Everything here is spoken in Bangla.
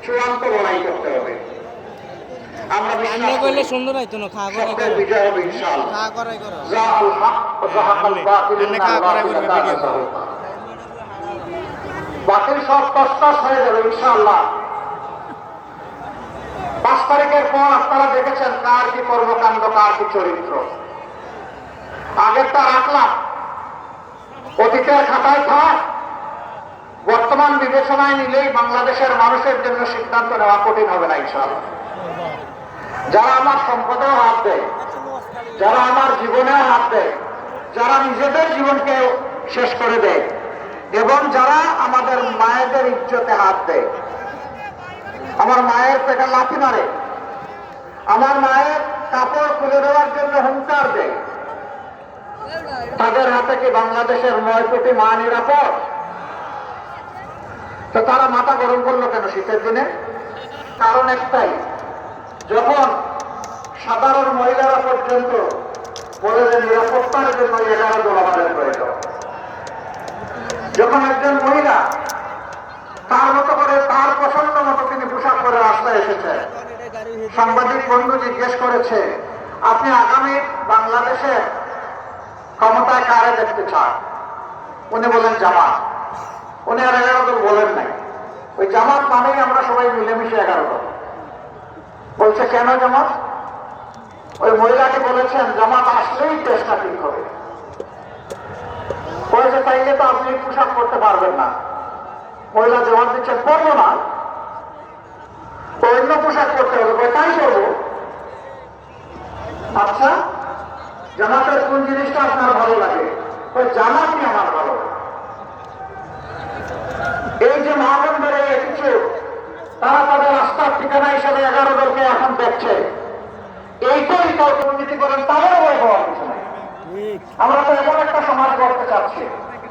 চূড়ান্ত লড়াই করতে হবে। আমরা বিশ্বাস করি সুন্দর হইতো না খাওয়া সত্যের বিজয় হবে ইনশাআল্লাহ। খাওয়া করাই করো জাআল হক ওয়া জাহাকাল বাতিল ইন্নাল বাতিলা কানা যাহুকা। বাতিল সব তছনছ হয়ে যাবে ইনশাআল্লাহ। 5 তারিখের পর আপনারা দেখেছেন কার কি কর্মকাণ্ড, কার কি চরিত্র। আগেরটা রাখলাম, অতীতের খাতায় থাক, বর্তমান বিবেচনায় নিলেই বাংলাদেশের মানুষের জন্য সিদ্ধান্ত নেওয়া কঠিন হবে না ইনশাআল্লাহ। যারা আমার সম্পদেও হাত দেয়, যারা আমার জীবনেও হাত দেয়, যারা নিজেদের জীবনকে শেষ করে দেয় এবং যারা আমাদের মায়েদের ইজ্জতে হাত দেয়, আমার মায়ের পেটে লাথি মারে, আমার মায়ের কাপড় খুলে দেওয়ার জন্য হুঙ্কার দেয়, তাদের হাতে কি বাংলাদেশের 9 কোটি মা নিরাপদ? তো তারা মাথা গরম করলো কেন শীতের দিনে? কারণ একটাই, যখন সাধারণ মহিলারা পর্যন্ত বলে যে নিরাপত্তার জন্য 11 ডলারের প্রয়োজন, যখন একজন মহিলা তার মতো করে তার পছন্দ মতো তিনি পোশাক করে রাস্তায় এসেছে, সাংবাদিক বন্ধু জিজ্ঞেস করেছে আপনি আগামী বাংলাদেশের ক্ষমতায় কারে দেখতে চান? উনি বলেন জামাত। উনি আর 11 দল বলেন নাই, ওই জামাত মানেই আমরা সবাই মিলেমিশে 11 দল। বলছে কেন জামাত? ওই মহিলাটি বলেছেন জামাত আসলেই দেশটা ঠিক হবে। বলেছে তাইলে তো আপনি পোশাক করতে পারবেন না। মহিলা জবাব দিচ্ছে করবো না, অন্য পোশাক করতে হবে। তাই করবো। আচ্ছা, জামাতের কোন জিনিসটা আপনার ভালো লাগে? ওই জামাতই আমার ভালো লাগে। এই যে মহাবন্ধের এই অ্যাটিটিউড, তারা তাদের রাস্তার ঠিকানা হিসেবে 11 দলকে এখন দেখছে, এইটাই তো দুর্নীতি করেন, তাদেরও বই হওয়ার কিছু নাই। আমরা তো এমন একটা সমাজ করতে চাচ্ছি